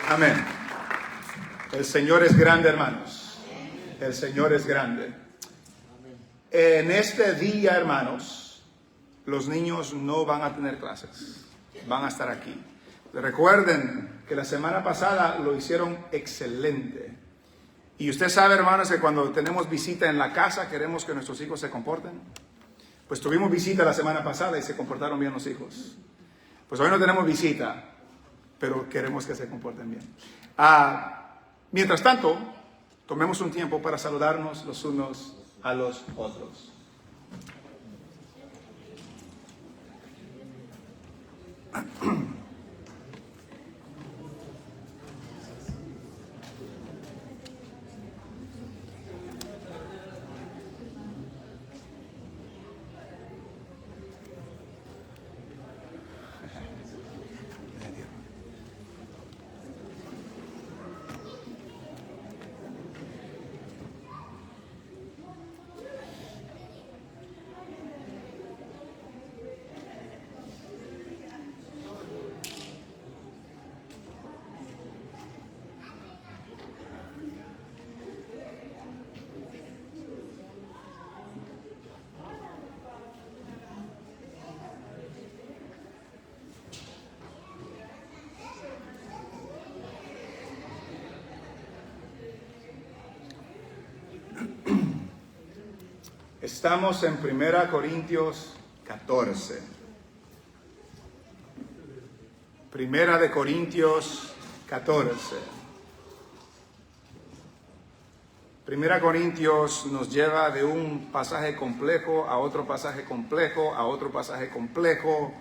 Amén. El Señor es grande, hermanos. El Señor es grande. En este día, hermanos, los niños no van a tener clases. Van a estar aquí. Recuerden que la semana pasada lo hicieron excelente. Y usted sabe, hermanos, que cuando tenemos visita en la casa, queremos que nuestros hijos se comporten. Pues tuvimos visita la semana pasada y se comportaron bien los hijos. Pues hoy no tenemos visita, pero queremos que se comporten bien. Mientras tanto, tomemos un tiempo para saludarnos los unos a los otros. Estamos en 1 Corintios 14. 1 de Corintios 14. 1 Corintios nos lleva de un pasaje complejo a otro pasaje complejo, a otro pasaje complejo,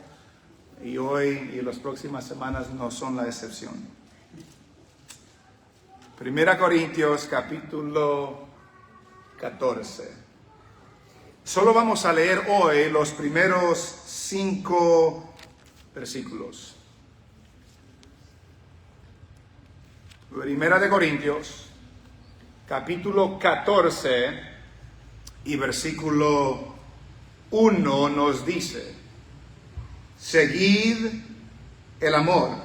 y hoy y las próximas semanas no son la excepción. 1 Corintios capítulo 14. Solo vamos a leer hoy los primeros 5 versículos. 1 de Corintios, capítulo 14 y versículo 1 nos dice: seguid el amor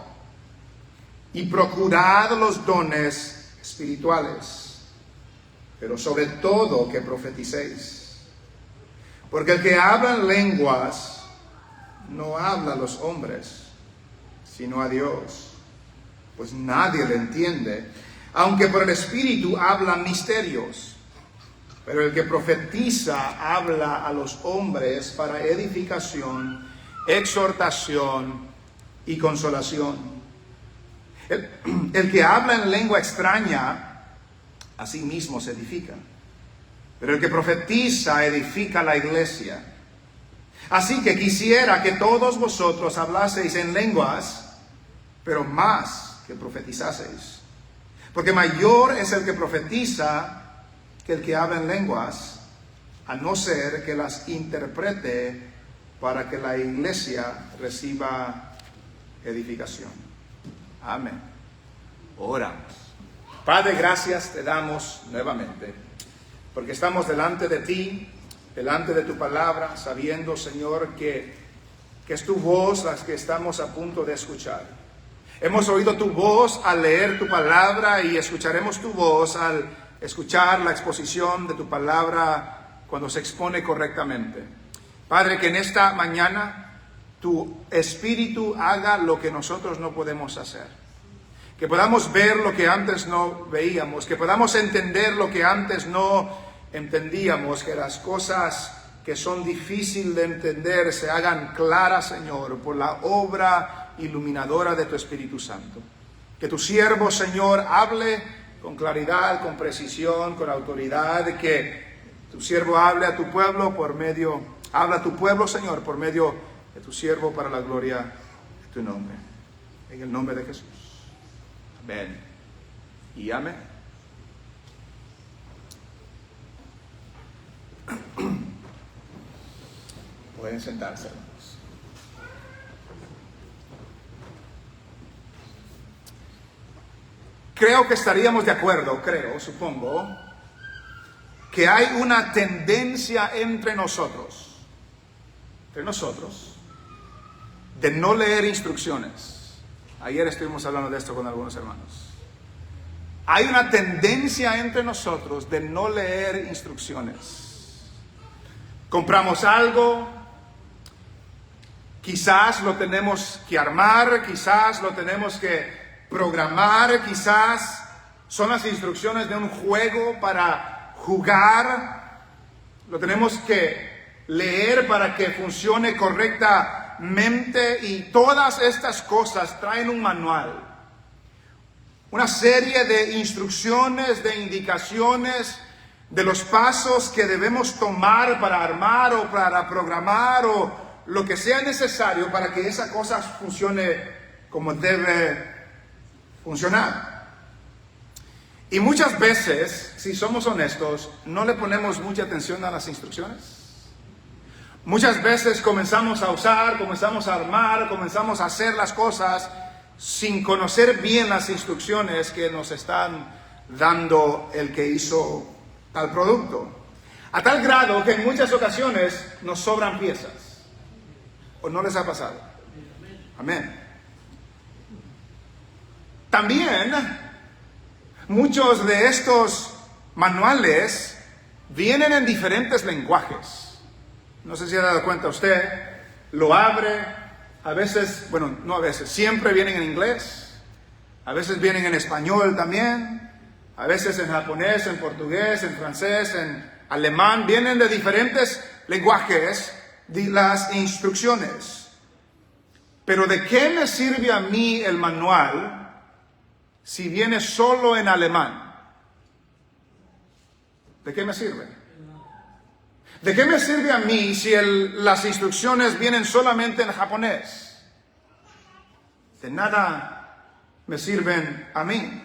y procurad los dones espirituales, pero sobre todo que profeticéis. Porque el que habla en lenguas no habla a los hombres, sino a Dios, pues nadie le entiende, aunque por el Espíritu habla misterios. Pero el que profetiza habla a los hombres para edificación, exhortación y consolación. El que habla en lengua extraña, a sí mismo se edifica. Pero el que profetiza edifica la iglesia. Así que quisiera que todos vosotros hablaseis en lenguas, pero más que profetizaseis. Porque mayor es el que profetiza que el que habla en lenguas, a no ser que las interprete para que la iglesia reciba edificación. Amén. Oramos. Padre, gracias te damos nuevamente, porque estamos delante de ti, delante de tu palabra, sabiendo, Señor, que es tu voz la que estamos a punto de escuchar. Hemos oído tu voz al leer tu palabra y escucharemos tu voz al escuchar la exposición de tu palabra cuando se expone correctamente. Padre, que en esta mañana tu Espíritu haga lo que nosotros no podemos hacer. Que podamos ver lo que antes no veíamos, que podamos entender lo que antes no entendíamos, que las cosas que son difíciles de entender se hagan claras, Señor, por la obra iluminadora de tu Espíritu Santo. Que tu siervo, Señor, hable con claridad, con precisión, con autoridad, que tu siervo hable a tu pueblo habla a tu pueblo, Señor, por medio de tu siervo para la gloria de tu nombre. En el nombre de Jesús. Amén y amén. Pueden sentarse, hermanos. Creo que estaríamos de acuerdo, supongo, que hay una tendencia entre nosotros, de no leer instrucciones. Ayer estuvimos hablando de esto con algunos hermanos. Hay una tendencia entre nosotros de no leer instrucciones. Compramos algo, quizás lo tenemos que armar, quizás lo tenemos que programar, quizás son las instrucciones de un juego para jugar. Lo tenemos que leer para que funcione correctamente, y todas estas cosas traen un manual. Una serie de instrucciones, de indicaciones, de los pasos que debemos tomar para armar o para programar o lo que sea necesario para que esa cosa funcione como debe funcionar. Y muchas veces, si somos honestos, no le ponemos mucha atención a las instrucciones. Muchas veces comenzamos a usar, comenzamos a armar, comenzamos a hacer las cosas sin conocer bien las instrucciones que nos están dando el que hizo tal producto. A tal grado que en muchas ocasiones nos sobran piezas. ¿O no les ha pasado? Amén. También, muchos de estos manuales vienen en diferentes lenguajes. No sé si ha dado cuenta usted, lo abre. A veces, bueno, no a veces, siempre vienen en inglés, a veces vienen en español también, a veces en japonés, en portugués, en francés, en alemán, vienen de diferentes lenguajes las instrucciones. Pero ¿de qué me sirve a mí el manual si viene solo en alemán? ¿De qué me sirve? ¿De qué me sirve a mí si las instrucciones vienen solamente en japonés? De nada me sirven a mí.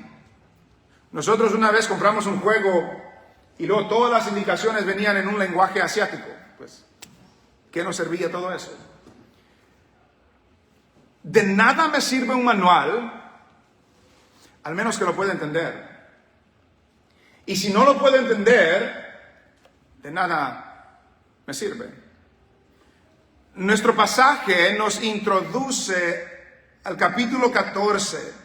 Nosotros una vez compramos un juego y luego todas las indicaciones venían en un lenguaje asiático. Pues, ¿qué nos servía todo eso? De nada me sirve un manual, al menos que lo pueda entender. Y si no lo puedo entender, de nada me sirve. Nuestro pasaje nos introduce al capítulo 14.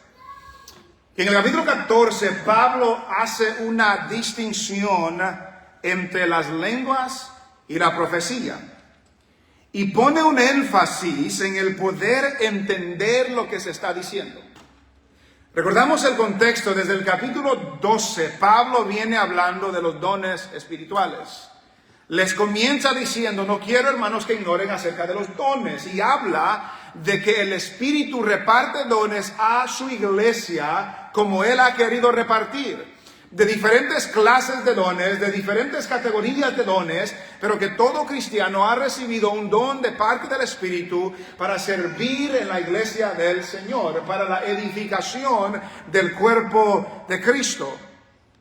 En el capítulo 14, Pablo hace una distinción entre las lenguas y la profecía. Y pone un énfasis en el poder entender lo que se está diciendo. Recordamos el contexto. Desde el capítulo 12, Pablo viene hablando de los dones espirituales. Les comienza diciendo, no quiero, hermanos, que ignoren acerca de los dones. Y habla de que el Espíritu reparte dones a su iglesia como Él ha querido repartir. De diferentes clases de dones, de diferentes categorías de dones, pero que todo cristiano ha recibido un don de parte del Espíritu para servir en la iglesia del Señor, para la edificación del cuerpo de Cristo.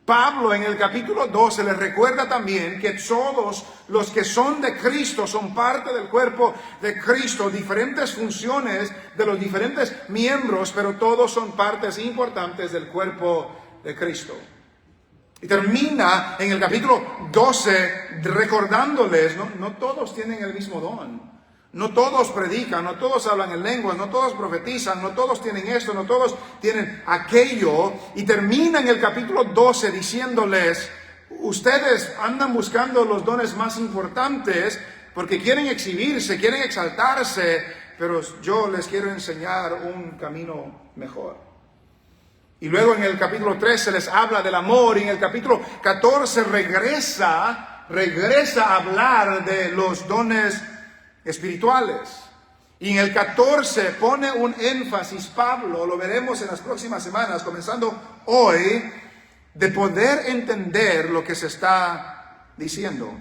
Pablo en el capítulo 12 les recuerda también que todos los que son de Cristo son parte del cuerpo de Cristo, diferentes funciones de los diferentes miembros, pero todos son partes importantes del cuerpo de Cristo. Y termina en el capítulo 12 recordándoles, no todos tienen el mismo don. No todos predican, no todos hablan en lenguas, no todos profetizan, no todos tienen esto, no todos tienen aquello. Y termina en el capítulo 12 diciéndoles, ustedes andan buscando los dones más importantes porque quieren exhibirse, quieren exaltarse, pero yo les quiero enseñar un camino mejor. Y luego en el capítulo 13 les habla del amor, y en el capítulo 14 regresa a hablar de los dones espirituales. Y en el 14 pone un énfasis Pablo, lo veremos en las próximas semanas, comenzando hoy, de poder entender lo que se está diciendo.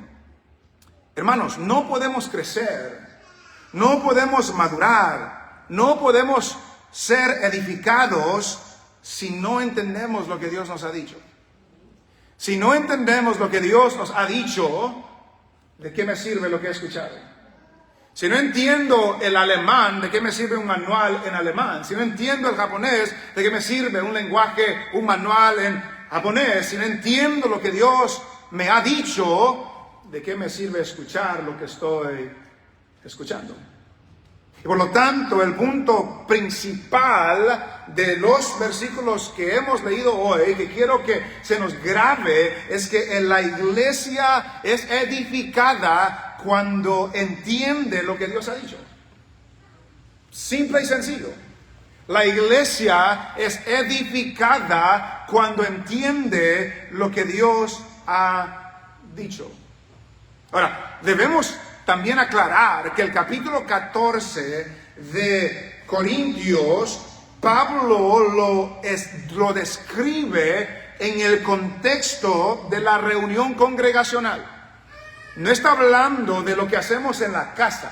Hermanos, no podemos crecer, no podemos madurar, no podemos ser edificados si no entendemos lo que Dios nos ha dicho. Si no entendemos lo que Dios nos ha dicho, ¿de qué me sirve lo que he escuchado? Si no entiendo el alemán, ¿de qué me sirve un manual en alemán? Si no entiendo el japonés, ¿de qué me sirve un lenguaje, un manual en japonés? Si no entiendo lo que Dios me ha dicho, ¿de qué me sirve escuchar lo que estoy escuchando? Y por lo tanto, el punto principal de los versículos que hemos leído hoy, que quiero que se nos grabe, es que la iglesia es edificada cuando entiende lo que Dios ha dicho. Simple y sencillo. La iglesia es edificada cuando entiende lo que Dios ha dicho. Ahora, debemos también aclarar que el capítulo 14 de Corintios, Pablo lo describe en el contexto de la reunión congregacional. No está hablando de lo que hacemos en la casa.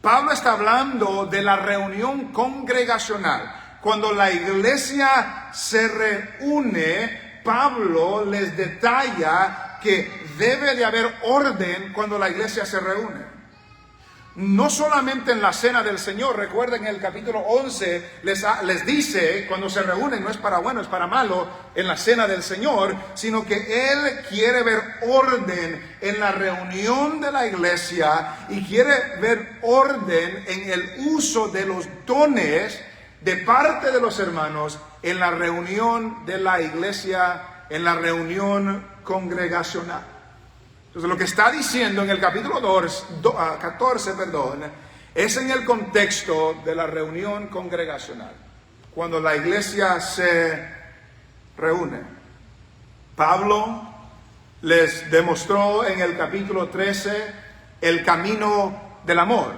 Pablo está hablando de la reunión congregacional. Cuando la iglesia se reúne, Pablo les detalla que debe de haber orden cuando la iglesia se reúne. No solamente en la cena del Señor, recuerden en el capítulo 11 les dice, cuando se reúnen no es para bueno, es para malo, en la cena del Señor, sino que Él quiere ver orden en la reunión de la iglesia y quiere ver orden en el uso de los dones de parte de los hermanos en la reunión de la iglesia, en la reunión congregacional. Entonces lo que está diciendo en el capítulo 14, es en el contexto de la reunión congregacional, cuando la iglesia se reúne. Pablo les demostró en el capítulo 13 el camino del amor,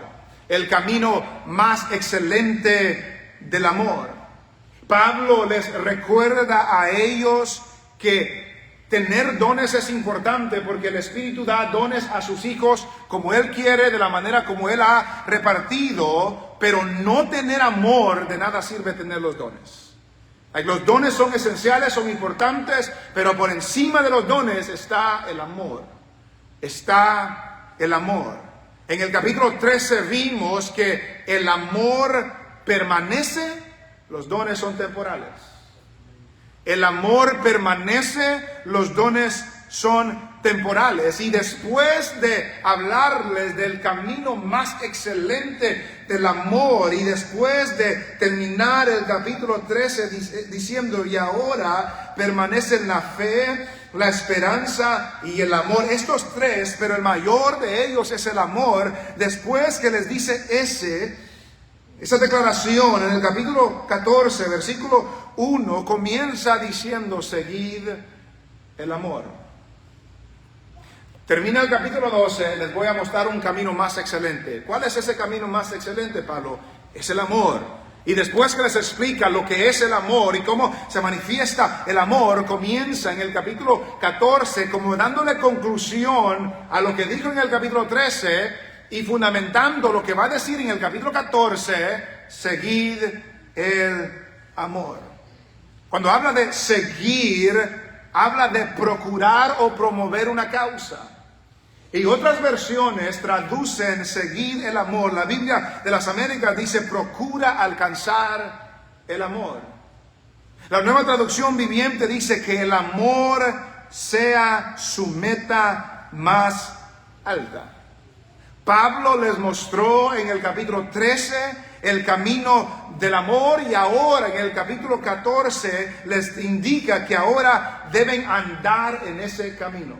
el camino más excelente del amor. Pablo les recuerda a ellos que tener dones es importante porque el Espíritu da dones a sus hijos como Él quiere, de la manera como Él ha repartido, pero no tener amor, de nada sirve tener los dones. Los dones son esenciales, son importantes, pero por encima de los dones está el amor. Está el amor. En el capítulo 13 vimos que el amor permanece, los dones son temporales. El amor permanece, los dones son temporales. Y después de hablarles del camino más excelente del amor, y después de terminar el capítulo 13 diciendo, y ahora permanecen la fe, la esperanza y el amor. Estos tres, pero el mayor de ellos es el amor. Después que les dice esa declaración en el capítulo 14, versículo 1, comienza diciendo, seguid el amor. Termina el capítulo 12, les voy a mostrar un camino más excelente. ¿Cuál es ese camino más excelente, Pablo? Es el amor. Y después que les explica lo que es el amor y cómo se manifiesta el amor, comienza en el capítulo 14 como dándole conclusión a lo que dijo en el capítulo 13 y fundamentando lo que va a decir en el capítulo 14, seguid el amor. Cuando habla de seguir, habla de procurar o promover una causa. Y otras versiones traducen seguir el amor. La Biblia de las Américas dice procura alcanzar el amor. La Nueva Traducción Viviente dice que el amor sea su meta más alta. Pablo les mostró en el capítulo 13 el camino del amor y ahora en el capítulo 14 les indica que ahora deben andar en ese camino.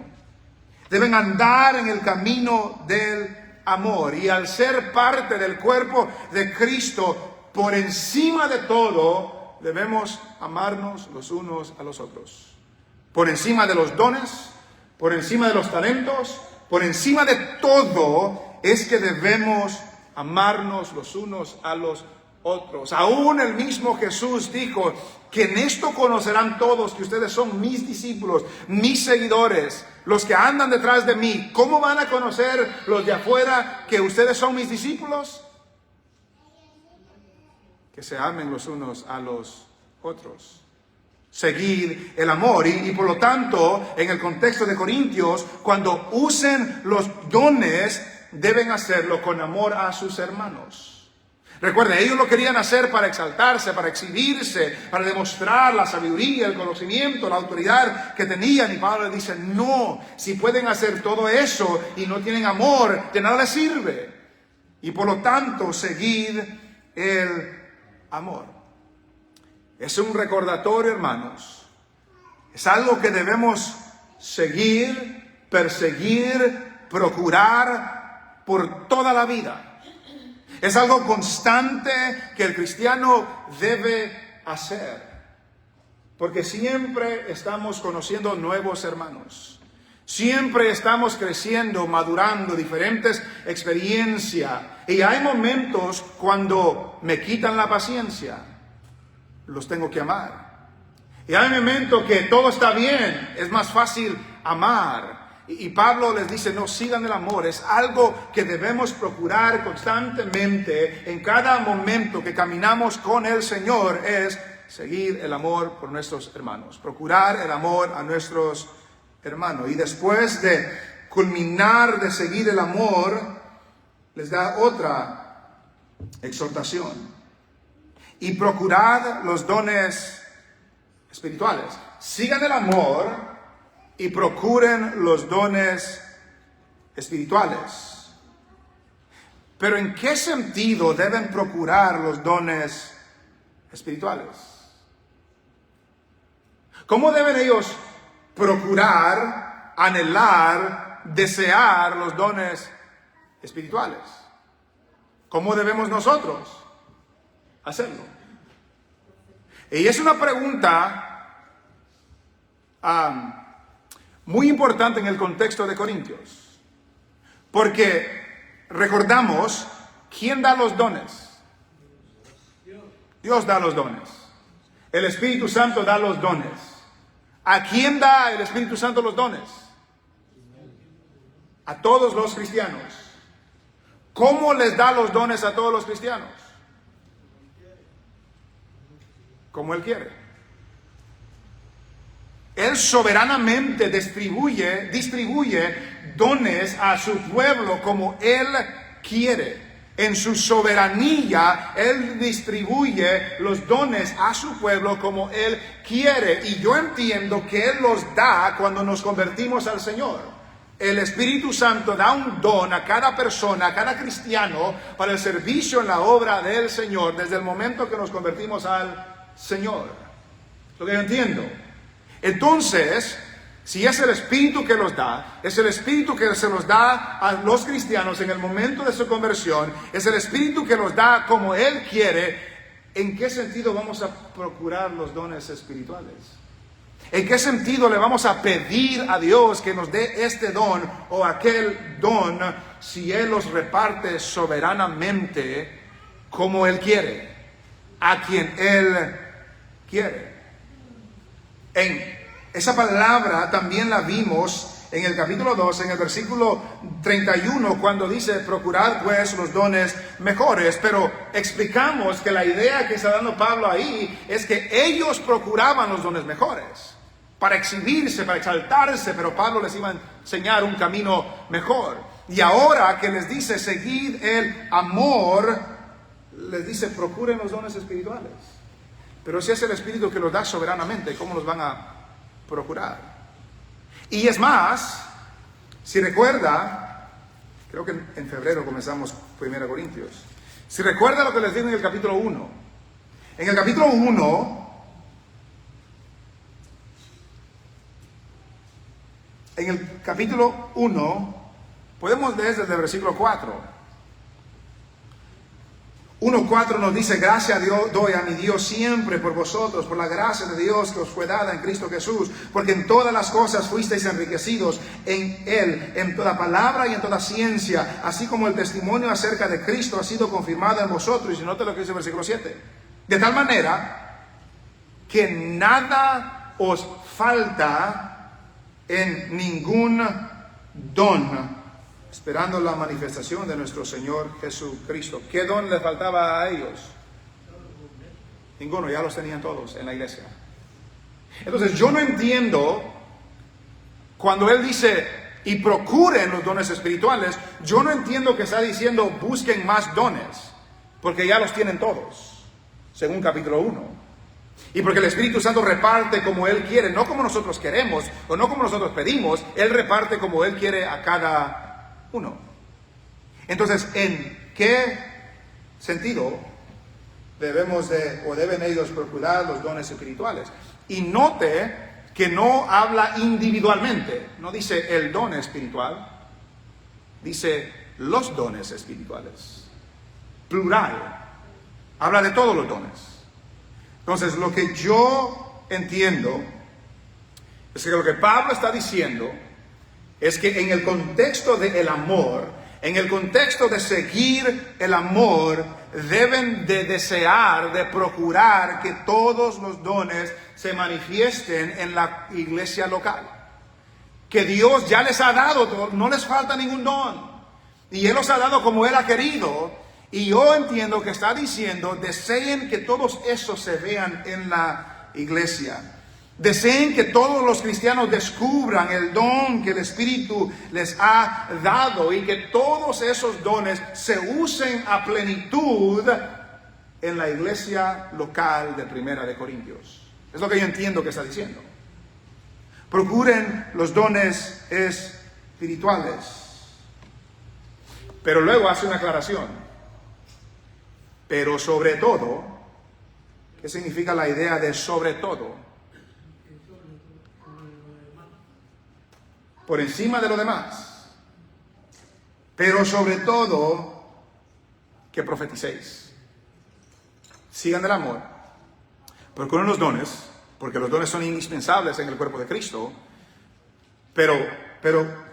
Deben andar en el camino del amor. Y al ser parte del cuerpo de Cristo, por encima de todo, debemos amarnos los unos a los otros. Por encima de los dones, por encima de los talentos, por encima de todo, es que debemos amarnos los unos a los otros. Aún el mismo Jesús dijo que en esto conocerán todos que ustedes son mis discípulos, mis seguidores, los que andan detrás de mí. ¿Cómo van a conocer los de afuera que ustedes son mis discípulos? Que se amen los unos a los otros. Seguir el amor. Y por lo tanto, en el contexto de Corintios, cuando usen los dones, deben hacerlo con amor a sus hermanos. Recuerden, ellos lo querían hacer para exaltarse, para exhibirse, para demostrar la sabiduría, el conocimiento, la autoridad que tenían. Y Pablo les dice, no, si pueden hacer todo eso y no tienen amor, de nada les sirve. y por lo tanto seguid el amor. Es un recordatorio, hermanos. Es algo que debemos seguir, perseguir, procurar por toda la vida. Es algo constante que el cristiano debe hacer, porque siempre estamos conociendo nuevos hermanos. Siempre estamos creciendo, madurando, diferentes experiencias. Y hay momentos cuando me quitan la paciencia. Los tengo que amar. Y hay momentos que todo está bien. Es más fácil amar. Y Pablo les dice, no, sigan el amor. Es algo que debemos procurar constantemente en cada momento que caminamos con el Señor. Es seguir el amor por nuestros hermanos. Procurar el amor a nuestros hermanos. Y después de culminar de seguir el amor, les da otra exhortación. Y procurad los dones espirituales. Sigan el amor y procuren los dones espirituales. Pero ¿en qué sentido deben procurar los dones espirituales? ¿Cómo deben ellos procurar, anhelar, desear los dones espirituales? ¿Cómo debemos nosotros hacerlo? Y es una pregunta muy importante en el contexto de Corintios, porque recordamos, ¿quién da los dones? Dios da los dones. El Espíritu Santo da los dones. ¿A quién da el Espíritu Santo los dones? A todos los cristianos. ¿Cómo les da los dones a todos los cristianos? Como Él quiere. Él soberanamente distribuye dones a su pueblo como Él quiere. En su soberanía, Él distribuye los dones a su pueblo como Él quiere. Y yo entiendo que Él los da cuando nos convertimos al Señor. El Espíritu Santo da un don a cada persona, a cada cristiano, para el servicio en la obra del Señor, desde el momento que nos convertimos al Señor. Lo que yo entiendo. Entonces, si es el Espíritu que los da, es el Espíritu que se los da a los cristianos en el momento de su conversión, es el Espíritu que los da como Él quiere, ¿en qué sentido vamos a procurar los dones espirituales? ¿En qué sentido le vamos a pedir a Dios que nos dé este don o aquel don si Él los reparte soberanamente como Él quiere, a quien Él quiere? Esa palabra también la vimos en el capítulo 2, en el versículo 31, cuando dice, procurad pues los dones mejores. Pero explicamos que la idea que está dando Pablo ahí es que ellos procuraban los dones mejores para exhibirse, para exaltarse, pero Pablo les iba a enseñar un camino mejor. Y ahora que les dice, seguid el amor, les dice, procuren los dones espirituales. Pero si es el Espíritu que los da soberanamente, ¿cómo los van a procurar? Y es más, si recuerda, creo que en febrero comenzamos 1 Corintios. Si recuerda lo que les digo en el capítulo 1. En el capítulo 1, podemos leer desde el versículo 4. 1:4 nos dice, gracias a Dios doy a mi Dios siempre por vosotros, por la gracia de Dios que os fue dada en Cristo Jesús, porque en todas las cosas fuisteis enriquecidos en Él, en toda palabra y en toda ciencia, así como el testimonio acerca de Cristo ha sido confirmado en vosotros. Y note lo que dice el versículo 7. De tal manera que nada os falta en ningún don, esperando la manifestación de nuestro Señor Jesucristo. ¿Qué don le faltaba a ellos? Ninguno, ya los tenían todos en la iglesia. Entonces yo no entiendo cuando Él dice, y procuren los dones espirituales, yo no entiendo que está diciendo, busquen más dones, porque ya los tienen todos, según capítulo 1. Y porque el Espíritu Santo reparte como Él quiere, no como nosotros queremos, o no como nosotros pedimos, Él reparte como Él quiere a cada uno. Entonces, en qué sentido deben ellos procurar los dones espirituales. Y note que no habla individualmente, no dice el don espiritual, dice los dones espirituales, plural, habla de todos los dones. Entonces, lo que yo entiendo es que lo que Pablo está diciendo es que en el contexto del amor, en el contexto de seguir el amor, deben de desear, de procurar que todos los dones se manifiesten en la iglesia local. Que Dios ya les ha dado, no les falta ningún don. Y Él los ha dado como Él ha querido. Y yo entiendo que está diciendo, deseen que todos esos se vean en la iglesia. Deseen que todos los cristianos descubran el don que el Espíritu les ha dado y que todos esos dones se usen a plenitud en la iglesia local de Primera de Corintios. Es lo que yo entiendo que está diciendo. Procuren los dones espirituales. Pero luego hace una aclaración. Pero sobre todo, ¿qué significa la idea de sobre todo? Por encima de lo demás, pero sobre todo que profeticéis. Sigan el amor, procuren los dones, porque los dones son indispensables en el cuerpo de Cristo, pero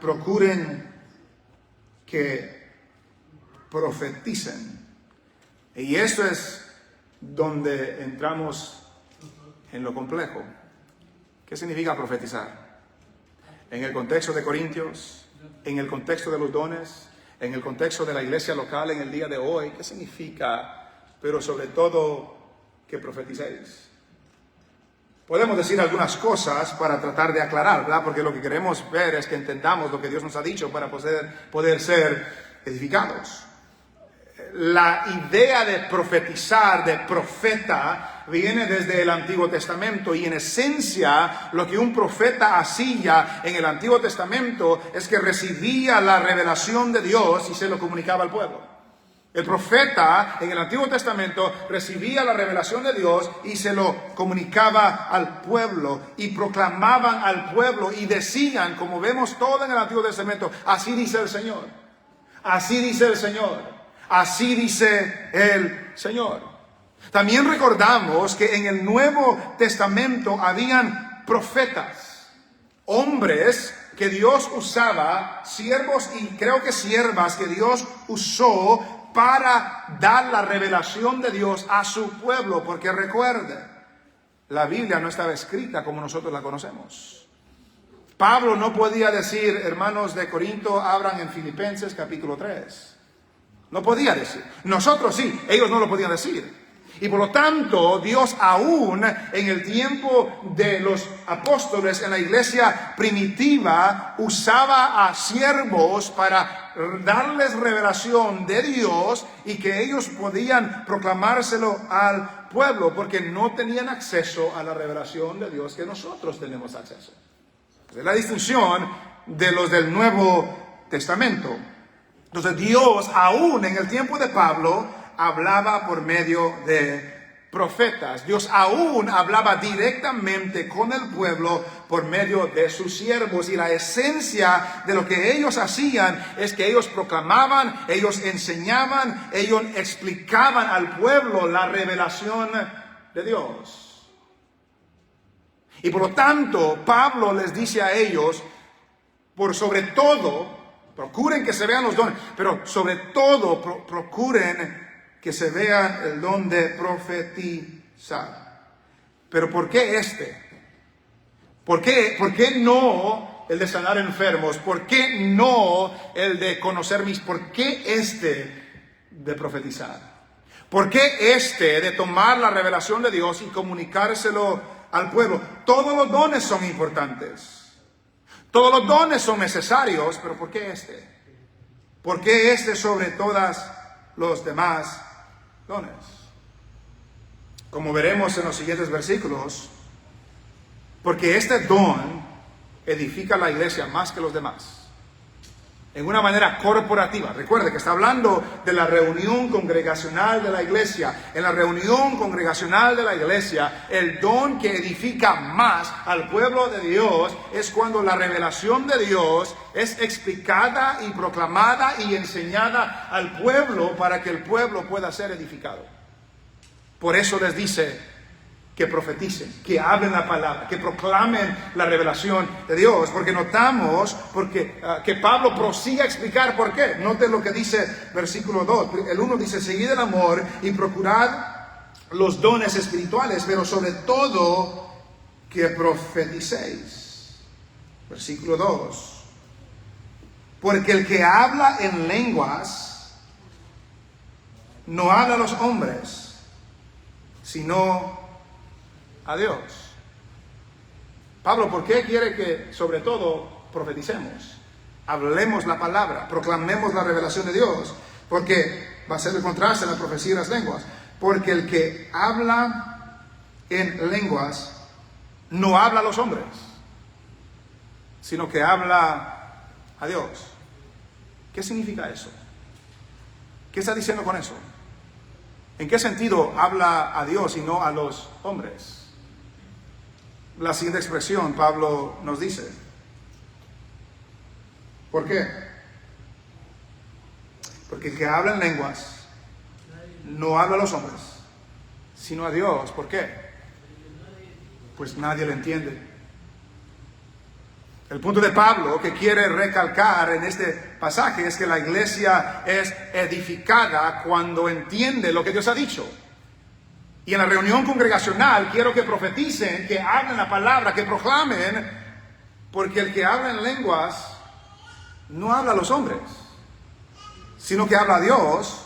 procuren que profeticen. Y esto es donde entramos en lo complejo. ¿Qué significa profetizar? En el contexto de Corintios, en el contexto de los dones, en el contexto de la iglesia local en el día de hoy, ¿qué significa? Pero sobre todo, que profeticéis. Podemos decir algunas cosas para tratar de aclarar, ¿verdad? Porque lo que queremos ver es que entendamos lo que Dios nos ha dicho para poder ser edificados. La idea de profetizar, de profeta, viene desde el Antiguo Testamento, y en esencia lo que un profeta hacía en el Antiguo Testamento es que recibía la revelación de Dios y se lo comunicaba al pueblo. El profeta en el Antiguo Testamento recibía la revelación de Dios y se lo comunicaba al pueblo, y proclamaban al pueblo y decían, como vemos todo en el Antiguo Testamento, así dice el Señor, así dice el Señor. Así dice el Señor. También recordamos que en el Nuevo Testamento habían profetas, hombres que Dios usaba, siervos y creo que siervas que Dios usó para dar la revelación de Dios a su pueblo. Porque recuerde, la Biblia no estaba escrita como nosotros la conocemos. Pablo no podía decir, hermanos de Corinto, abran en Filipenses capítulo 3. No podía decir. Nosotros sí, ellos no lo podían decir. Y por lo tanto, Dios aún en el tiempo de los apóstoles en la iglesia primitiva usaba a siervos para darles revelación de Dios y que ellos podían proclamárselo al pueblo, porque no tenían acceso a la revelación de Dios que nosotros tenemos acceso. Es la distinción de los del Nuevo Testamento. Entonces Dios, aún en el tiempo de Pablo, hablaba por medio de profetas. Dios aún hablaba directamente con el pueblo por medio de sus siervos. Y la esencia de lo que ellos hacían es que ellos proclamaban, ellos enseñaban, ellos explicaban al pueblo la revelación de Dios. Y por lo tanto, Pablo les dice a ellos, por sobre todo, procuren que se vean los dones, pero sobre todo procuren que se vea el don de profetizar. Pero ¿por qué este? ¿Por qué no el de sanar enfermos? ¿Por qué no el de conocer ¿Por qué este de profetizar? ¿Por qué este de tomar la revelación de Dios y comunicárselo al pueblo? Todos los dones son importantes. Todos los dones son necesarios, pero ¿por qué este? ¿Por qué este sobre todas los demás dones? Como veremos en los siguientes versículos, porque este don edifica la iglesia más que los demás. en una manera corporativa. Recuerde que está hablando de la reunión congregacional de la iglesia. En la reunión congregacional de la iglesia, el don que edifica más al pueblo de Dios es cuando la revelación de Dios es explicada y proclamada y enseñada al pueblo para que el pueblo pueda ser edificado. Por eso les dice que profeticen, que hablen la palabra, que proclamen la revelación de Dios, porque notamos que Pablo prosigue a explicar por qué. Note lo que dice versículo 2. El 1 dice: seguid el amor y procurad los dones espirituales, pero sobre todo que profeticéis. Versículo 2. Porque el que habla en lenguas no habla a los hombres, sino a Dios. Pablo, ¿por qué quiere que sobre todo profeticemos? Hablemos la palabra, proclamemos la revelación de Dios, porque va a ser el contraste en la profecía y las lenguas. Porque el que habla en lenguas no habla a los hombres, sino que habla a Dios. ¿Qué significa eso? ¿Qué está diciendo con eso? ¿En qué sentido habla a Dios y no a los hombres? La siguiente expresión Pablo nos dice. ¿Por qué? Porque el que habla en lenguas no habla a los hombres, sino a Dios. ¿Por qué? Pues nadie le entiende. El punto de Pablo que quiere recalcar en este pasaje es que la iglesia es edificada cuando entiende lo que Dios ha dicho. Y en la reunión congregacional quiero que profeticen, que hablen la palabra, que proclamen, porque el que habla en lenguas no habla a los hombres, sino que habla a Dios,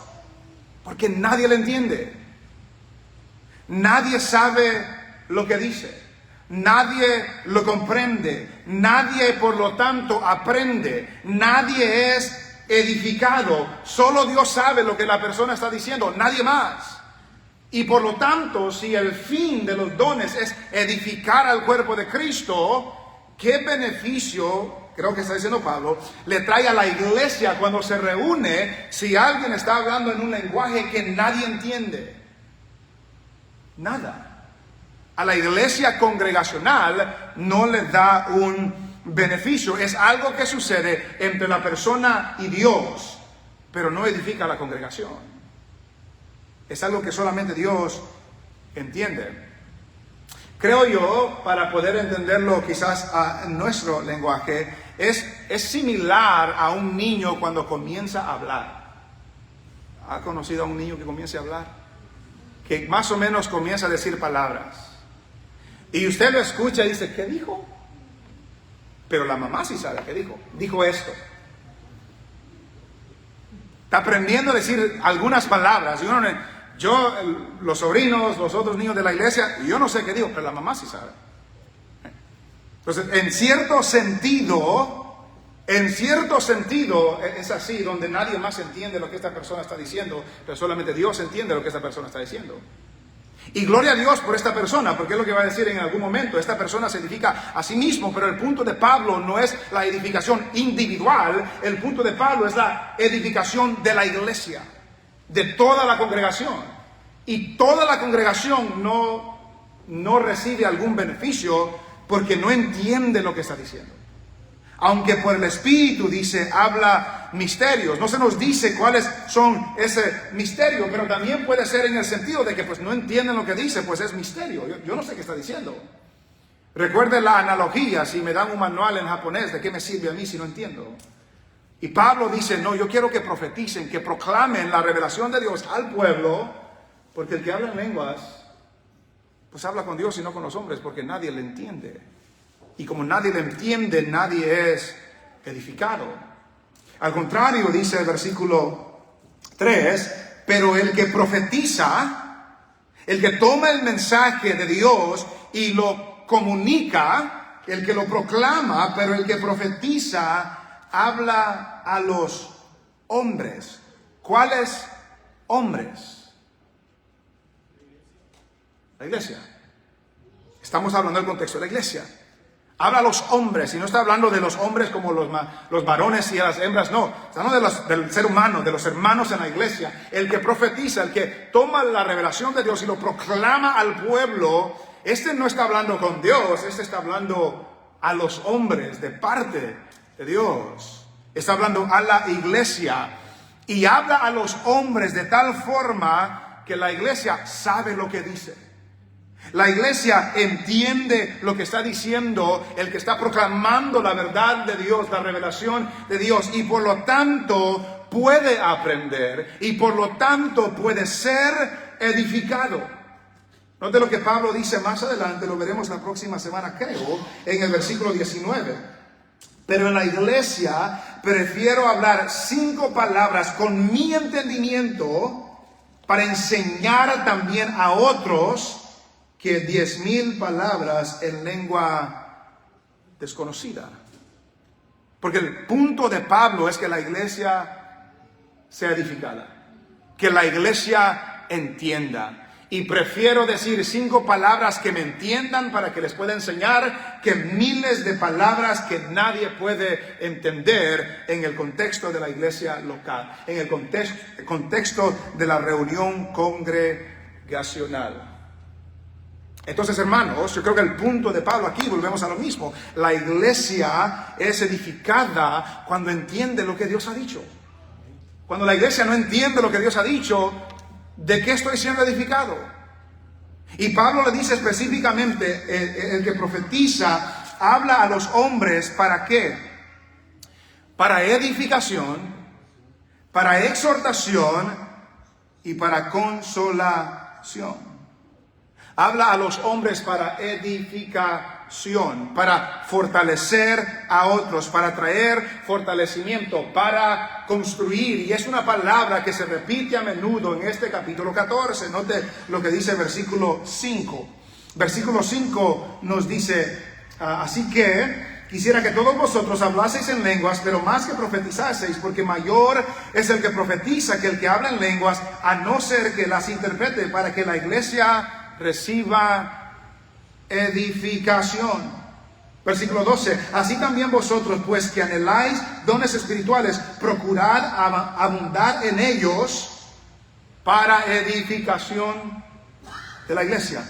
porque nadie le entiende. Nadie sabe lo que dice, nadie lo comprende, nadie por lo tanto aprende, nadie es edificado. Solo Dios sabe lo que la persona está diciendo, nadie más. Y por lo tanto, si el fin de los dones es edificar al cuerpo de Cristo, ¿qué beneficio, creo que está diciendo Pablo, le trae a la iglesia cuando se reúne si alguien está hablando en un lenguaje que nadie entiende? Nada. A la iglesia congregacional no le da un beneficio. Es algo que sucede entre la persona y Dios, pero no edifica a la congregación. Es algo que solamente Dios entiende. Creo yo, para poder entenderlo quizás a nuestro lenguaje, es similar a un niño cuando comienza a hablar. ¿Ha conocido a un niño que comienza a hablar? Que más o menos comienza a decir palabras. Y usted lo escucha y dice, ¿qué dijo? Pero la mamá sí sabe qué dijo. Dijo esto. Está aprendiendo a decir algunas palabras. Los sobrinos, los otros niños de la iglesia, yo no sé qué digo, pero la mamá sí sabe. Entonces, en cierto sentido, es así, donde nadie más entiende lo que esta persona está diciendo, pero solamente Dios entiende lo que esta persona está diciendo. Y gloria a Dios por esta persona, porque es lo que va a decir en algún momento. Esta persona se edifica a sí mismo, pero el punto de Pablo no es la edificación individual, el punto de Pablo es la edificación de la iglesia, de toda la congregación. Y toda la congregación no recibe algún beneficio porque no entiende lo que está diciendo. Aunque por el Espíritu dice, habla misterios. No se nos dice cuáles son ese misterio, pero también puede ser en el sentido de que pues no entienden lo que dice, pues es misterio. Yo no sé qué está diciendo. Recuerden la analogía, si me dan un manual en japonés, ¿de qué me sirve a mí si no entiendo? Y Pablo dice, no, yo quiero que profeticen, que proclamen la revelación de Dios al pueblo, porque el que habla en lenguas, pues habla con Dios y no con los hombres, porque nadie le entiende. Y como nadie le entiende, nadie es edificado. Al contrario, dice el versículo 3, pero el que profetiza, el que toma el mensaje de Dios y lo comunica, el que lo proclama, pero el que profetiza, habla a los hombres. ¿Cuáles hombres? La iglesia. Estamos hablando del contexto de la iglesia. Habla a los hombres, y no está hablando de los hombres como los varones y a las hembras, no. Está hablando del ser humano, de los hermanos en la iglesia. El que profetiza, el que toma la revelación de Dios y lo proclama al pueblo. Este no está hablando con Dios, este está hablando a los hombres de parte de Dios. Está hablando a la iglesia. Y habla a los hombres de tal forma que la iglesia sabe lo que dice. La iglesia entiende lo que está diciendo el que está proclamando la verdad de Dios, la revelación de Dios, y por lo tanto puede aprender y por lo tanto puede ser edificado. Note lo que Pablo dice más adelante, lo veremos la próxima semana, creo, en el versículo 19. Pero en la iglesia prefiero hablar 5 palabras con mi entendimiento para enseñar también a otros que 10,000 palabras en lengua desconocida. Porque el punto de Pablo es que la iglesia sea edificada, que la iglesia entienda. Y prefiero decir 5 palabras que me entiendan para que les pueda enseñar que miles de palabras que nadie puede entender en el contexto de la iglesia local, en el contexto de la reunión congregacional. Entonces, hermanos, yo creo que el punto de Pablo aquí, volvemos a lo mismo. La iglesia es edificada cuando entiende lo que Dios ha dicho. Cuando la iglesia no entiende lo que Dios ha dicho, ¿de qué estoy siendo edificado? Y Pablo le dice específicamente, el que profetiza, habla a los hombres, ¿para qué? Para edificación, para exhortación y para consolación. Habla a los hombres para edificación, para fortalecer a otros, para traer fortalecimiento, para construir. Y es una palabra que se repite a menudo en este capítulo 14. Note lo que dice el versículo 5. Versículo 5 nos dice, así que quisiera que todos vosotros hablaseis en lenguas, pero más que profetizaseis, porque mayor es el que profetiza que el que habla en lenguas, a no ser que las interprete, para que la iglesia reciba edificación. Versículo 12. Así también vosotros, pues que anheláis dones espirituales, procurad abundar en ellos para edificación de la iglesia.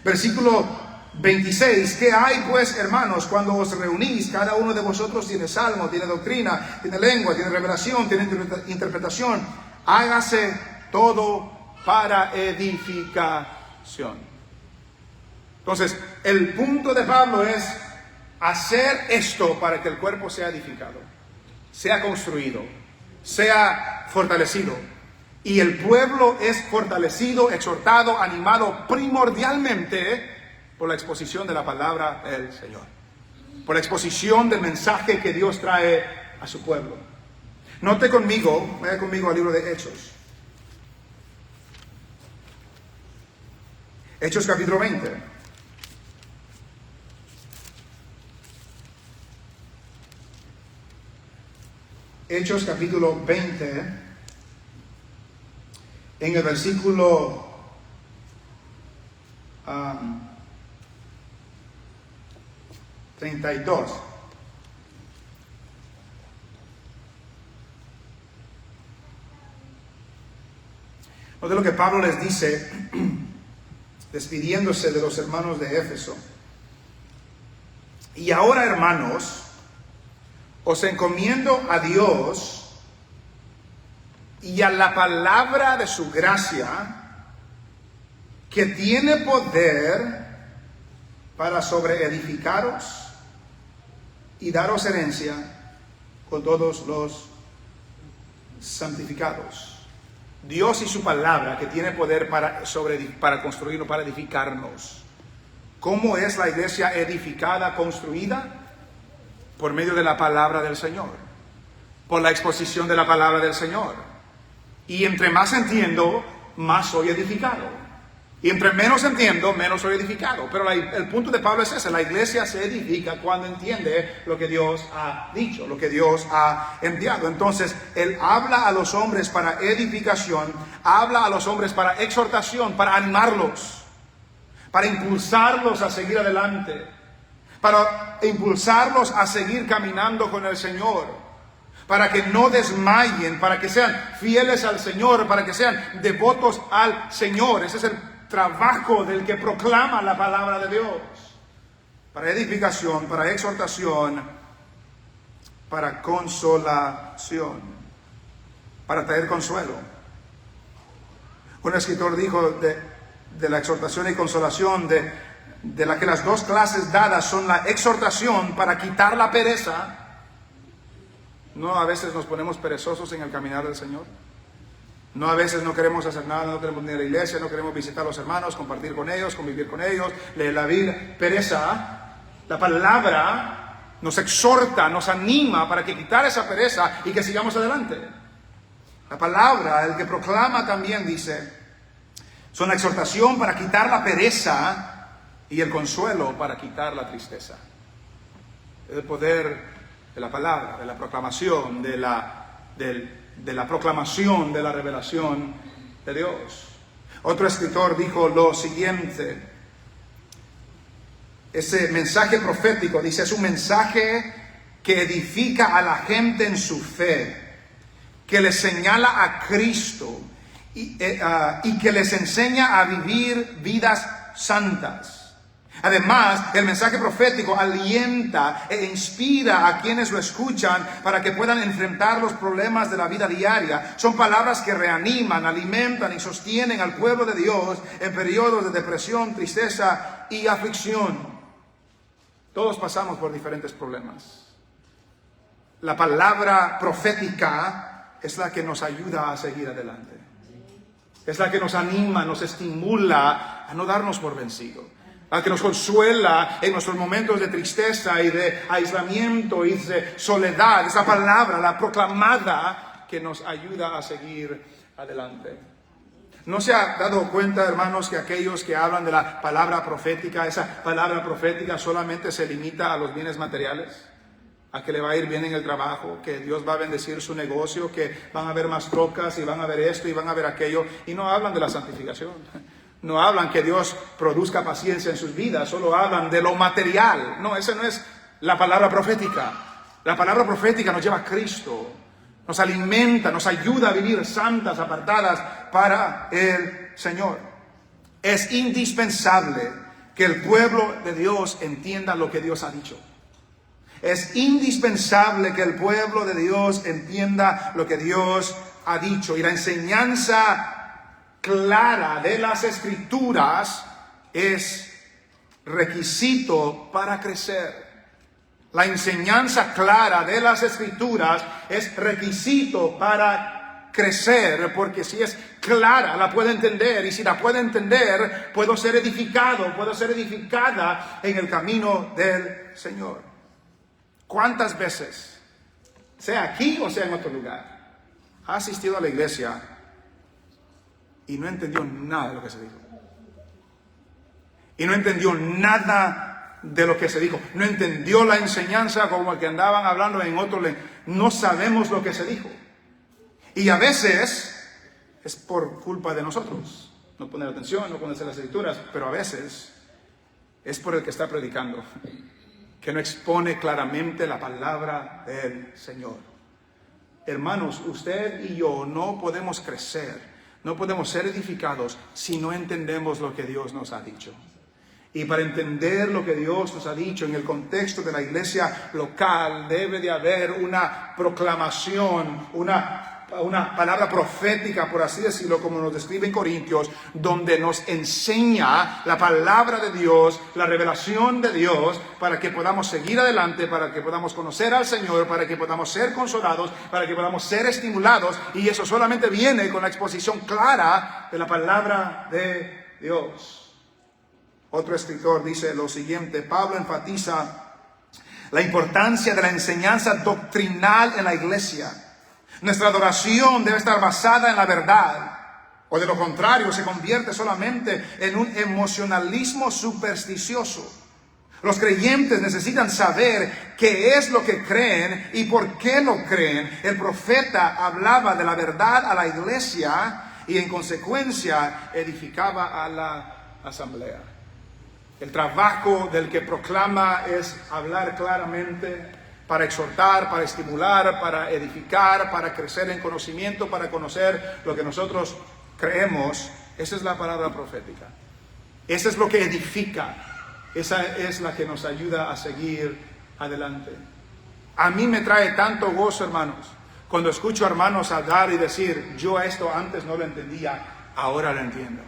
Versículo 26. ¿Qué hay pues, hermanos, cuando os reunís? Cada uno de vosotros tiene salmo, tiene doctrina, tiene lengua, tiene revelación, tiene interpretación. Hágase todo para edificación. Entonces, el punto de Pablo es hacer esto para que el cuerpo sea edificado, sea construido, sea fortalecido. Y el pueblo es fortalecido, exhortado, animado primordialmente por la exposición de la palabra del Señor, por la exposición del mensaje que Dios trae a su pueblo. Note conmigo, vaya conmigo al libro de Hechos. Hechos capítulo 20. Hechos capítulo 20. En el versículo 32. Note lo que Pablo les dice, despidiéndose de los hermanos de Éfeso. Y ahora, hermanos, os encomiendo a Dios y a la palabra de su gracia, que tiene poder para sobreedificaros y daros herencia con todos los santificados. Dios y su palabra, que tiene poder para construirnos, para edificarnos. ¿Cómo es la iglesia edificada, construida? Por medio de la palabra del Señor, por la exposición de la palabra del Señor. Y entre más entiendo, más soy edificado. Y entre menos entiendo, menos soy edificado. Pero el punto de Pablo es ese: la iglesia se edifica cuando entiende lo que Dios ha dicho, lo que Dios ha enviado. Entonces, Él habla a los hombres para edificación, habla a los hombres para exhortación, para animarlos, para impulsarlos a seguir adelante, para impulsarlos a seguir caminando con el Señor, para que no desmayen, para que sean fieles al Señor, para que sean devotos al Señor. Ese es el trabajo del que proclama la palabra de Dios. Para edificación, para exhortación, para consolación, para traer consuelo. Un escritor dijo de la exhortación y consolación, de la que las dos clases dadas son la exhortación para quitar la pereza. ¿No a veces nos ponemos perezosos en el caminar del Señor? ¿No a veces no queremos hacer nada, no queremos ir a la iglesia, no queremos visitar a los hermanos, compartir con ellos, convivir con ellos, leer la Biblia? Pereza. La palabra nos exhorta, nos anima para que quitar esa pereza y que sigamos adelante. La palabra, el que proclama también dice, son la exhortación para quitar la pereza y el consuelo para quitar la tristeza. El poder de la palabra, de la proclamación, de la proclamación, de la revelación de Dios. Otro escritor dijo lo siguiente: ese mensaje profético, dice, es un mensaje que edifica a la gente en su fe, que les señala a Cristo y que les enseña a vivir vidas santas. Además, el mensaje profético alienta e inspira a quienes lo escuchan para que puedan enfrentar los problemas de la vida diaria. Son palabras que reaniman, alimentan y sostienen al pueblo de Dios en periodos de depresión, tristeza y aflicción. Todos pasamos por diferentes problemas. La palabra profética es la que nos ayuda a seguir adelante. Es la que nos anima, nos estimula a no darnos por vencido. La que nos consuela en nuestros momentos de tristeza y de aislamiento y de soledad. Esa palabra, la proclamada, que nos ayuda a seguir adelante. ¿No se ha dado cuenta, hermanos, que aquellos que hablan de la palabra profética, esa palabra profética solamente se limita a los bienes materiales? A que le va a ir bien en el trabajo, que Dios va a bendecir su negocio, que van a haber más trocas y van a ver esto y van a ver aquello. Y no hablan de la santificación. No hablan que Dios produzca paciencia en sus vidas, solo hablan de lo material. No, esa no es la palabra profética. La palabra profética nos lleva a Cristo, nos alimenta, nos ayuda a vivir santas, apartadas para el Señor. Es indispensable que el pueblo de Dios entienda lo que Dios ha dicho. Es indispensable que el pueblo de Dios entienda lo que Dios ha dicho. Y la enseñanza clara de las Escrituras es requisito para crecer. La enseñanza clara de las Escrituras es requisito para crecer, porque si es clara, la puedo entender, y si la puedo entender, puedo ser edificado, puedo ser edificada en el camino del Señor. ¿Cuántas veces, sea aquí o sea en otro lugar, ha asistido a la iglesia y no entendió nada de lo que se dijo? Y no entendió nada de lo que se dijo. No entendió la enseñanza como el que andaban hablando en otro lenguaje. No sabemos lo que se dijo. Y a veces es por culpa de nosotros. No poner atención, no ponerse las escrituras. Pero a veces es por el que está predicando, que no expone claramente la palabra del Señor. Hermanos, usted y yo no podemos crecer, no podemos ser edificados si no entendemos lo que Dios nos ha dicho. Y para entender lo que Dios nos ha dicho en el contexto de la iglesia local, debe de haber una proclamación, una palabra profética, por así decirlo, como nos describe en Corintios, donde nos enseña la palabra de Dios, la revelación de Dios, para que podamos seguir adelante, para que podamos conocer al Señor, para que podamos ser consolados, para que podamos ser estimulados. Y eso solamente viene con la exposición clara de la palabra de Dios. Otro escritor dice lo siguiente: Pablo enfatiza la importancia de la enseñanza doctrinal en la iglesia. Nuestra adoración debe estar basada en la verdad, o de lo contrario se convierte solamente en un emocionalismo supersticioso. Los creyentes necesitan saber qué es lo que creen y por qué lo creen. El profeta hablaba de la verdad a la iglesia y en consecuencia edificaba a la asamblea. El trabajo del que proclama es hablar claramente para exhortar, para estimular, para edificar, para crecer en conocimiento, para conocer lo que nosotros creemos. Esa es la palabra profética. Esa es lo que edifica. Esa es la que nos ayuda a seguir adelante. A mí me trae tanto gozo, hermanos, cuando escucho a hermanos hablar y decir, yo esto antes no lo entendía, ahora lo entiendo.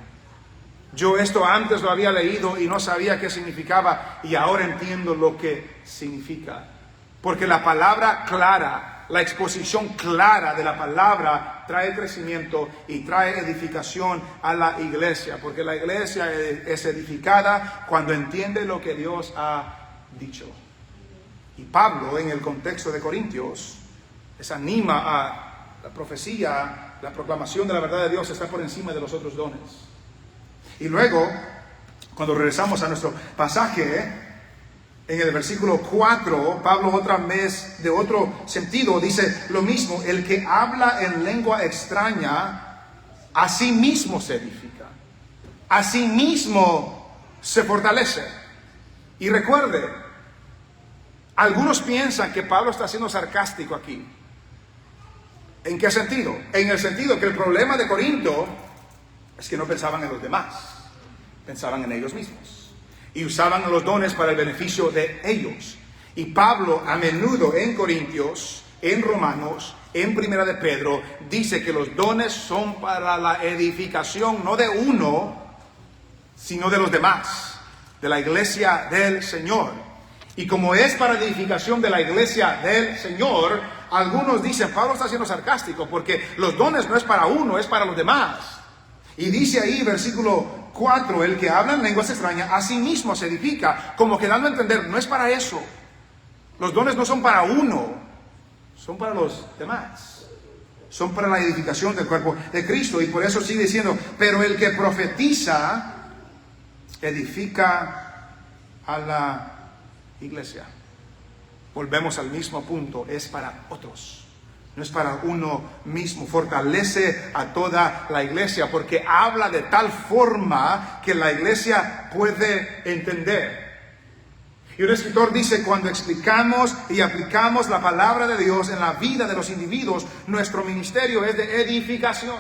Yo esto antes lo había leído y no sabía qué significaba y ahora entiendo lo que significa. Porque la palabra clara, la exposición clara de la palabra trae crecimiento y trae edificación a la iglesia. Porque la iglesia es edificada cuando entiende lo que Dios ha dicho. Y Pablo, en el contexto de Corintios, les anima a la profecía, la proclamación de la verdad de Dios está por encima de los otros dones. Y luego, cuando regresamos a nuestro pasaje, en el versículo 4, Pablo otra vez, de otro sentido, dice lo mismo: el que habla en lengua extraña, a sí mismo se edifica, a sí mismo se fortalece. Y recuerde, algunos piensan que Pablo está siendo sarcástico aquí. ¿En qué sentido? En el sentido que el problema de Corinto es que no pensaban en los demás, pensaban en ellos mismos. Y usaban los dones para el beneficio de ellos. Y Pablo a menudo en Corintios, en Romanos, en Primera de Pedro, dice que los dones son para la edificación no de uno, sino de los demás, de la iglesia del Señor. Y como es para la edificación de la iglesia del Señor, algunos dicen, Pablo está siendo sarcástico, porque los dones no es para uno, es para los demás. Y dice ahí, versículo 4, el que habla en lenguas extrañas, a sí mismo se edifica, como que dando a entender, no es para eso. Los dones no son para uno, son para los demás. Son para la edificación del cuerpo de Cristo. Y por eso sigue diciendo, pero el que profetiza, edifica a la iglesia. Volvemos al mismo punto, es para otros. No es para uno mismo, fortalece a toda la iglesia porque habla de tal forma que la iglesia puede entender. Y un escritor dice, cuando explicamos y aplicamos la palabra de Dios en la vida de los individuos, nuestro ministerio es de edificación.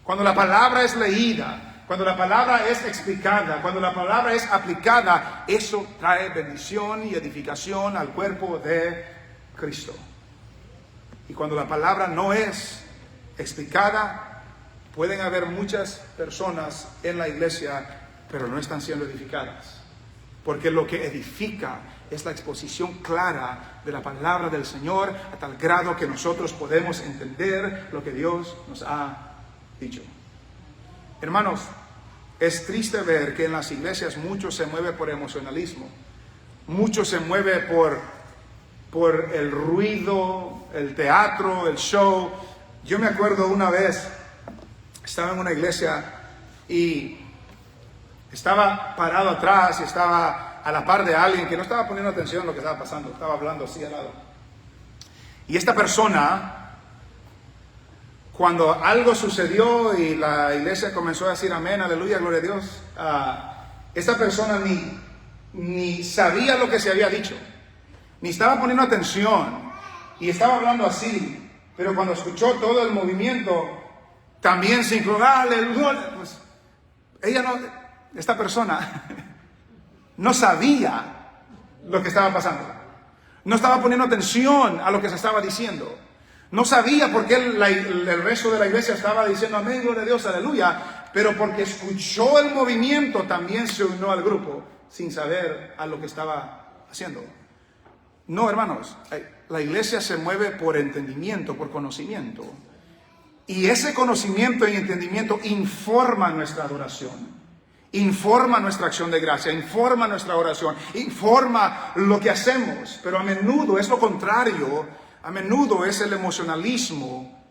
Cuando la palabra es leída, cuando la palabra es explicada, cuando la palabra es aplicada, eso trae bendición y edificación al cuerpo de Cristo. Y cuando la palabra no es explicada, pueden haber muchas personas en la iglesia, pero no están siendo edificadas. Porque lo que edifica es la exposición clara de la palabra del Señor, a tal grado que nosotros podemos entender lo que Dios nos ha dicho. Hermanos, es triste ver que en las iglesias mucho se mueve por emocionalismo. Mucho se mueve por el ruido, el teatro, el show. Yo me acuerdo una vez, estaba en una iglesia y estaba parado atrás y estaba a la par de alguien que no estaba poniendo atención a lo que estaba pasando, estaba hablando así al lado. Y esta persona, cuando algo sucedió y la iglesia comenzó a decir amén, aleluya, gloria a Dios, esta persona ni sabía lo que se había dicho, ni estaba poniendo atención y estaba hablando así, pero cuando escuchó todo el movimiento, también se inclinó, aleluya. Pues esta persona no sabía lo que estaba pasando, no estaba poniendo atención a lo que se estaba diciendo, no sabía por qué el resto de la iglesia estaba diciendo amén, gloria a Dios, aleluya, pero porque escuchó el movimiento también se unió al grupo sin saber a lo que estaba haciendo. No, hermanos, la iglesia se mueve por entendimiento, por conocimiento. Y ese conocimiento y entendimiento informa nuestra adoración, informa nuestra acción de gracia, informa nuestra oración, informa lo que hacemos. Pero a menudo es lo contrario, a menudo es el emocionalismo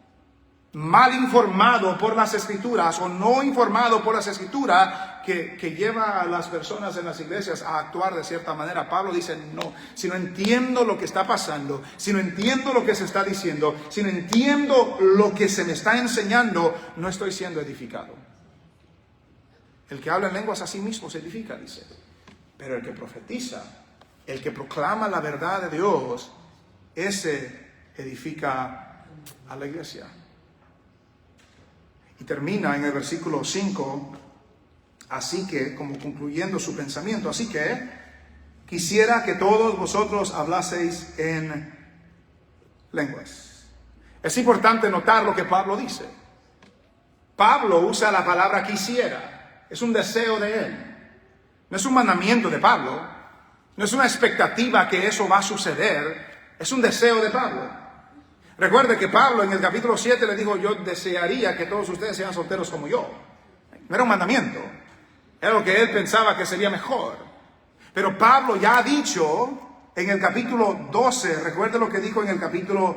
mal informado por las Escrituras o no informado por las Escrituras que lleva a las personas en las iglesias a actuar de cierta manera. Pablo dice, no, si no entiendo lo que está pasando, si no entiendo lo que se está diciendo, si no entiendo lo que se me está enseñando, no estoy siendo edificado. El que habla en lenguas a sí mismo se edifica, dice. Pero el que profetiza, el que proclama la verdad de Dios, ese edifica a la iglesia. Y termina en el versículo 5, así que, como concluyendo su pensamiento, así que quisiera que todos vosotros hablaseis en lenguas. Es importante notar lo que Pablo dice. Pablo usa la palabra quisiera. Es un deseo de él. No es un mandamiento de Pablo. No es una expectativa que eso va a suceder. Es un deseo de Pablo. Recuerde que Pablo en el capítulo 7 le dijo: yo desearía que todos ustedes sean solteros como yo. No era un mandamiento. Era lo que él pensaba que sería mejor. Pero Pablo ya ha dicho en el capítulo 12, recuerde lo que dijo en el capítulo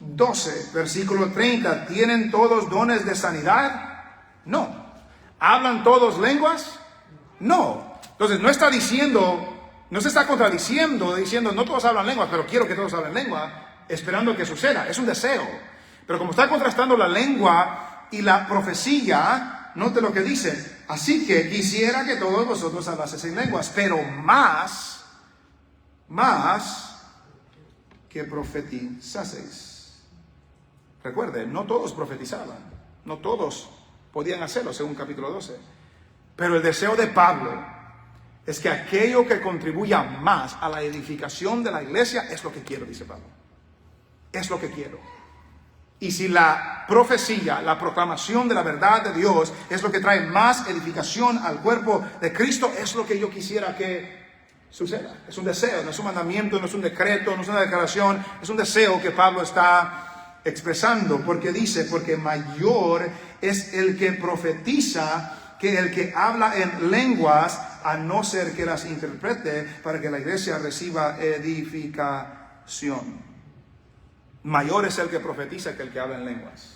12, versículo 30, ¿tienen todos dones de sanidad? No. ¿Hablan todos lenguas? No. Entonces no está diciendo, no se está contradiciendo, diciendo no todos hablan lenguas, pero quiero que todos hablen lengua, esperando que suceda. Es un deseo. Pero como está contrastando la lengua y la profecía, note lo que dice: así que quisiera que todos vosotros hablaseis en lenguas, pero más que profetizaseis. Recuerde, no todos profetizaban, no todos podían hacerlo, según capítulo 12. Pero el deseo de Pablo es que aquello que contribuya más a la edificación de la iglesia es lo que quiero, dice Pablo. Es lo que quiero. Y si la profecía, la proclamación de la verdad de Dios es lo que trae más edificación al cuerpo de Cristo, es lo que yo quisiera que suceda. Es un deseo, no es un mandamiento, no es un decreto, no es una declaración, es un deseo que Pablo está expresando, porque dice: porque mayor es el que profetiza que el que habla en lenguas, a no ser que las interprete, para que la iglesia reciba edificación. Mayor es el que profetiza que el que habla en lenguas.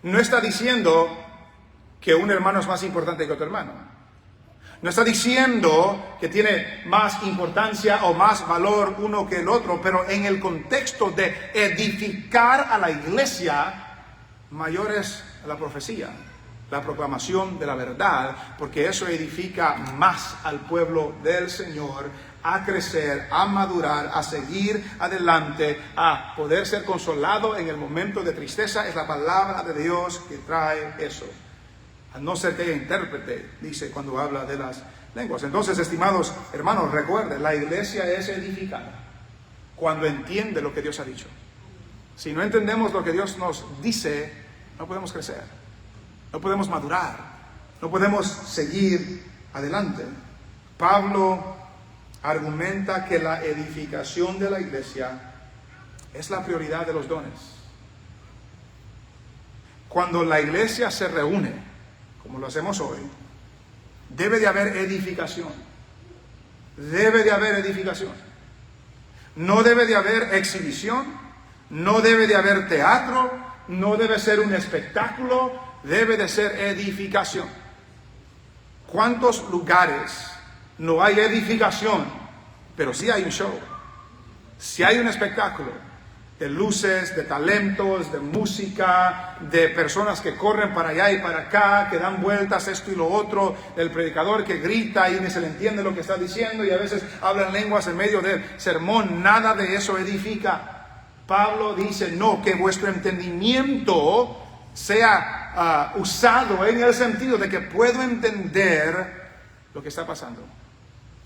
No está diciendo que un hermano es más importante que otro hermano. No está diciendo que tiene más importancia o más valor uno que el otro, pero en el contexto de edificar a la iglesia, mayor es la profecía, la proclamación de la verdad, porque eso edifica más al pueblo del Señor a crecer, a madurar, a seguir adelante, a poder ser consolado en el momento de tristeza. Es la palabra de Dios que trae eso. A no ser que ella intérprete, dice cuando habla de las lenguas. Entonces, estimados hermanos, recuerden, la iglesia es edificada cuando entiende lo que Dios ha dicho. Si no entendemos lo que Dios nos dice, no podemos crecer, no podemos madurar, no podemos seguir adelante. Pablo argumenta que la edificación de la iglesia es la prioridad de los dones. Cuando la iglesia se reúne, como lo hacemos hoy, debe de haber edificación. Debe de haber edificación. No debe de haber exhibición, no debe de haber teatro, no debe ser un espectáculo, debe de ser edificación. ¿Cuántos lugares no hay edificación, pero sí hay un show? Sí hay un espectáculo de luces, de talentos, de música, de personas que corren para allá y para acá, que dan vueltas, esto y lo otro, del predicador que grita y ni se le entiende lo que está diciendo y a veces hablan lenguas en medio del sermón. Nada de eso edifica. Pablo dice: no, que vuestro entendimiento sea usado en el sentido de que puedo entender lo que está pasando.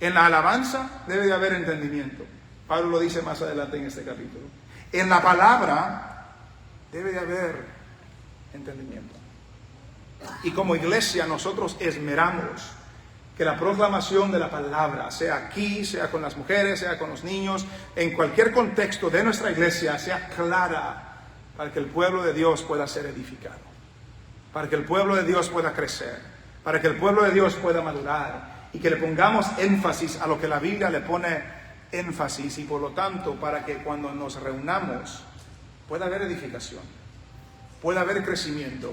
En la alabanza debe de haber entendimiento. Pablo lo dice más adelante en este capítulo. En la palabra debe de haber entendimiento. Y como iglesia nosotros esmeramos que la proclamación de la palabra, sea aquí, sea con las mujeres, sea con los niños, en cualquier contexto de nuestra iglesia, sea clara, para que el pueblo de Dios pueda ser edificado, para que el pueblo de Dios pueda crecer, para que el pueblo de Dios pueda madurar, y que le pongamos énfasis a lo que la Biblia le pone énfasis, y por lo tanto para que cuando nos reunamos pueda haber edificación, pueda haber crecimiento,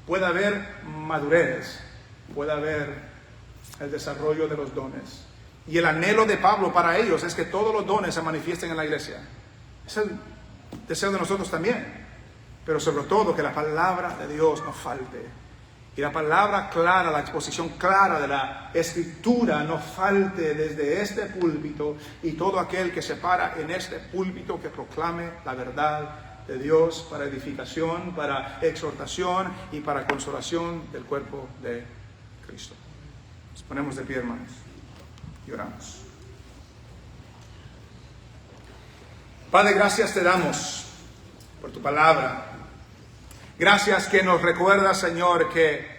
pueda haber madurez, pueda haber el desarrollo de los dones. Y el anhelo de Pablo para ellos es que todos los dones se manifiesten en la iglesia. Es el deseo de nosotros también, pero sobre todo que la palabra de Dios no falte Y la palabra clara, la exposición clara de la Escritura no falte desde este púlpito y todo aquel que se para en este púlpito que proclame la verdad de Dios para edificación, para exhortación y para consolación del cuerpo de Cristo. Nos ponemos de pie, hermanos, y oramos. Padre, gracias te damos por tu palabra. Gracias que nos recuerdas, Señor, que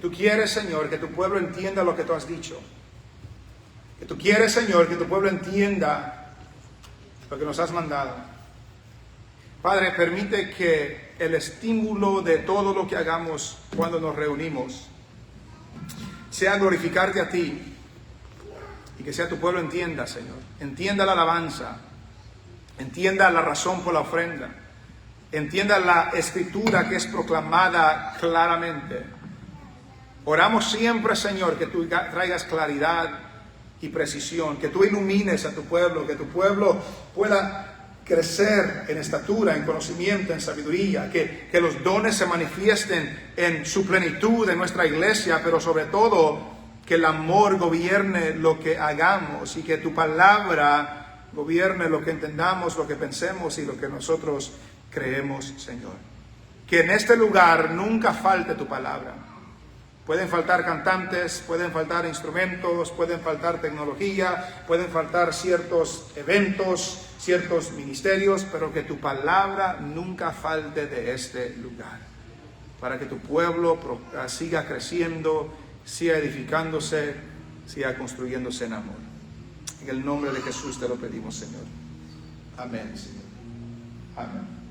tú quieres, Señor, que tu pueblo entienda lo que tú has dicho. Que tú quieres, Señor, que tu pueblo entienda lo que nos has mandado. Padre, permite que el estímulo de todo lo que hagamos cuando nos reunimos sea glorificarte a ti y que sea tu pueblo entienda, Señor. Entienda la alabanza, entienda la razón por la ofrenda, entienda la Escritura que es proclamada claramente. Oramos siempre, Señor, que tú traigas claridad y precisión, que tú ilumines a tu pueblo, que tu pueblo pueda crecer en estatura, en conocimiento, en sabiduría, que los dones se manifiesten en su plenitud en nuestra iglesia, pero sobre todo que el amor gobierne lo que hagamos y que tu palabra gobierne lo que entendamos, lo que pensemos y lo que nosotros creemos, Señor. Que en este lugar nunca falte tu palabra. Pueden faltar cantantes, pueden faltar instrumentos, pueden faltar tecnología, pueden faltar ciertos eventos, ciertos ministerios, pero que tu palabra nunca falte de este lugar, para que tu pueblo siga creciendo, siga edificándose, siga construyéndose en amor. En el nombre de Jesús te lo pedimos, Señor. Amén, Señor. Amén.